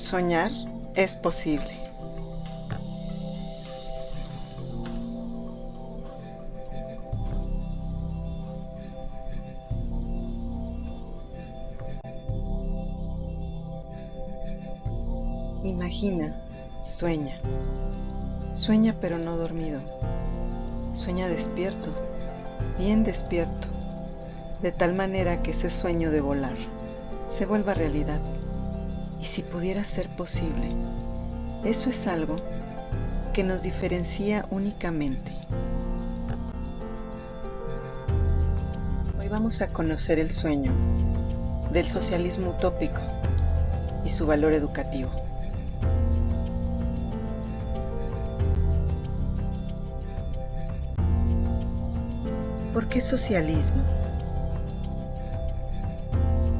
Soñar es posible. Imagina, sueña. Sueña pero no dormido. Sueña despierto, bien despierto, de tal manera que ese sueño de volar se vuelva realidad. Y si pudiera ser posible, eso es algo que nos diferencia únicamente. Hoy vamos a conocer el sueño del socialismo utópico y su valor educativo. ¿Por qué socialismo?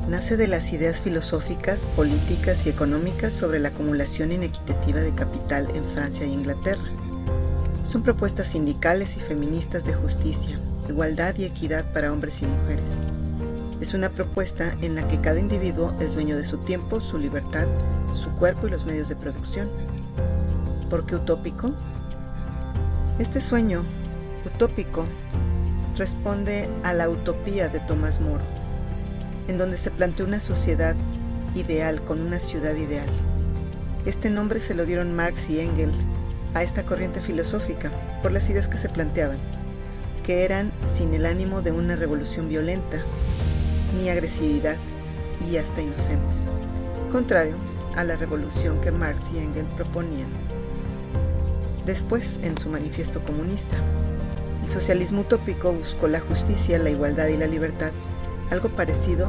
Nace de las ideas filosóficas, políticas y económicas sobre la acumulación inequitativa de capital en Francia e Inglaterra. Son propuestas sindicales y feministas de justicia, igualdad y equidad para hombres y mujeres. Es una propuesta en la que cada individuo es dueño de su tiempo, su libertad, su cuerpo y los medios de producción. ¿Por qué utópico? Este sueño utópico responde a la utopía de Tomás Moro, en donde se planteó una sociedad ideal con una ciudad ideal. Este nombre se lo dieron Marx y Engels a esta corriente filosófica por las ideas que se planteaban, que eran sin el ánimo de una revolución violenta, ni agresividad y hasta inocente, contrario a la revolución que Marx y Engels proponían. Después, en su manifiesto comunista, el socialismo utópico buscó la justicia, la igualdad y la libertad, algo parecido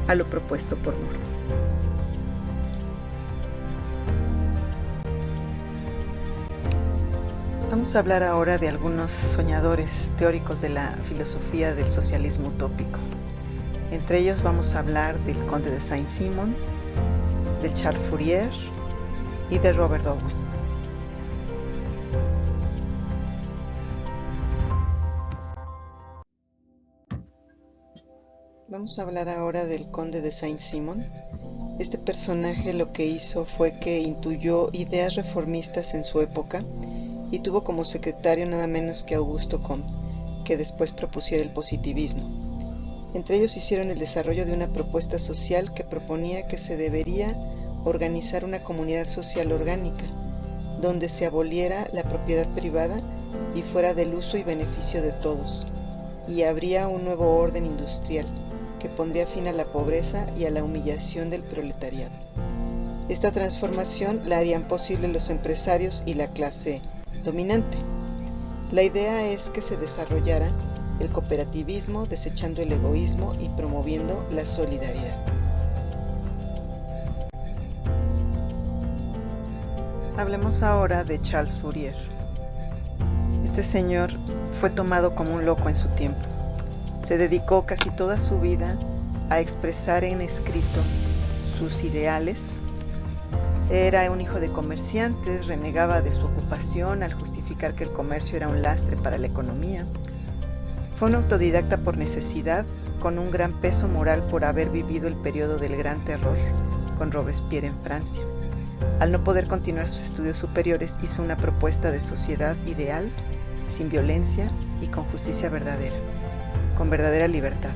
a lo propuesto por Moro. Vamos a hablar ahora de algunos soñadores teóricos de la filosofía del socialismo utópico. Entre ellos vamos a hablar del conde de Saint-Simon, del Charles Fourier y de Robert Owen. Vamos a hablar ahora del conde de Saint-Simon. Este personaje lo que hizo fue que intuyó ideas reformistas en su época y tuvo como secretario nada menos que Augusto Comte, que después propusiera el positivismo. Entre ellos hicieron el desarrollo de una propuesta social que proponía que se debería organizar una comunidad social orgánica, donde se aboliera la propiedad privada y fuera del uso y beneficio de todos, y habría un nuevo orden industrial, que pondría fin a la pobreza y a la humillación del proletariado. Esta transformación la harían posible los empresarios y la clase dominante. La idea es que se desarrollara el cooperativismo, desechando el egoísmo y promoviendo la solidaridad. Hablemos ahora de Charles Fourier. Este señor fue tomado como un loco en su tiempo. Se dedicó casi toda su vida a expresar en escrito sus ideales. Era un hijo de comerciantes, renegaba de su ocupación al justificar que el comercio era un lastre para la economía. Fue un autodidacta por necesidad, con un gran peso moral por haber vivido el periodo del Gran Terror con Robespierre en Francia. Al no poder continuar sus estudios superiores, hizo una propuesta de sociedad ideal, sin violencia y con justicia verdadera, con verdadera libertad.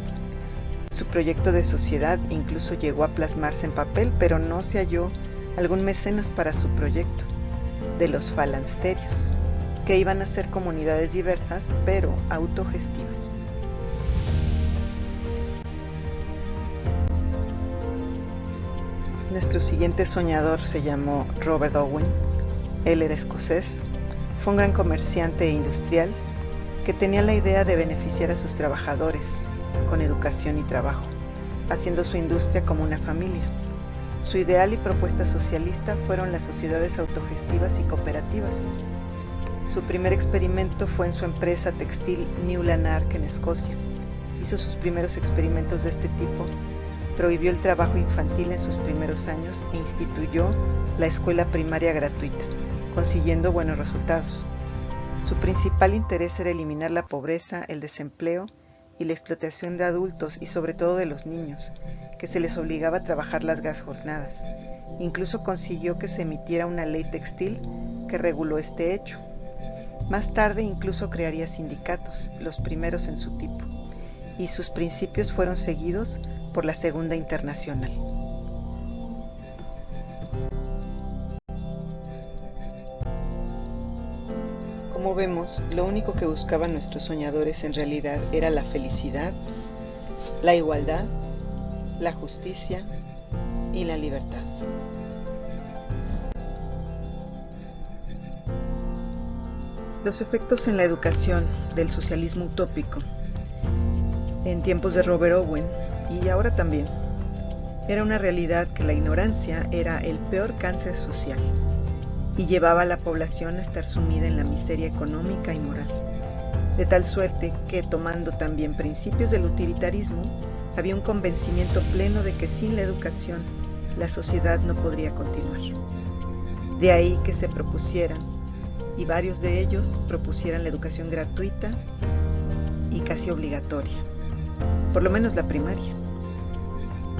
Su proyecto de sociedad incluso llegó a plasmarse en papel, pero no se halló algún mecenas para su proyecto de los falansterios, que iban a ser comunidades diversas pero autogestivas. Nuestro siguiente soñador se llamó Robert Owen. Él era escocés, fue un gran comerciante e industrial que tenía la idea de beneficiar a sus trabajadores con educación y trabajo, haciendo su industria como una familia. Su ideal y propuesta socialista fueron las sociedades autogestivas y cooperativas. Su primer experimento fue en su empresa textil New Lanark en Escocia. Hizo sus primeros experimentos de este tipo, prohibió el trabajo infantil en sus primeros años e instituyó la escuela primaria gratuita, consiguiendo buenos resultados. Su principal interés era eliminar la pobreza, el desempleo y la explotación de adultos y sobre todo de los niños, que se les obligaba a trabajar largas jornadas. Incluso consiguió que se emitiera una ley textil que reguló este hecho. Más tarde incluso crearía sindicatos, los primeros en su tipo, y sus principios fueron seguidos por la Segunda Internacional. Como vemos, lo único que buscaban nuestros soñadores en realidad era la felicidad, la igualdad, la justicia y la libertad. Los efectos en la educación del socialismo utópico en tiempos de Robert Owen y ahora también era una realidad que la ignorancia era el peor cáncer social y llevaba a la población a estar sumida en la miseria económica y moral, de tal suerte que, tomando también principios del utilitarismo, había un convencimiento pleno de que sin la educación la sociedad no podría continuar. De ahí que se propusieran, y varios de ellos propusieran la educación gratuita y casi obligatoria, por lo menos la primaria.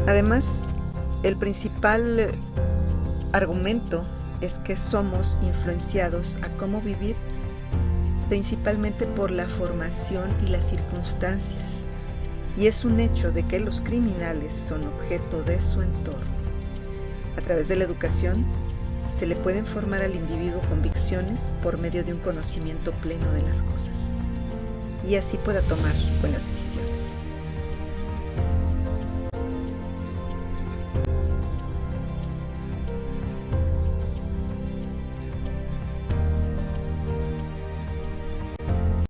Además, el principal argumento es que somos influenciados a cómo vivir principalmente por la formación y las circunstancias, y es un hecho de que los criminales son objeto de su entorno. A través de la educación se le pueden formar al individuo convicciones por medio de un conocimiento pleno de las cosas, y así pueda tomar buenas decisiones.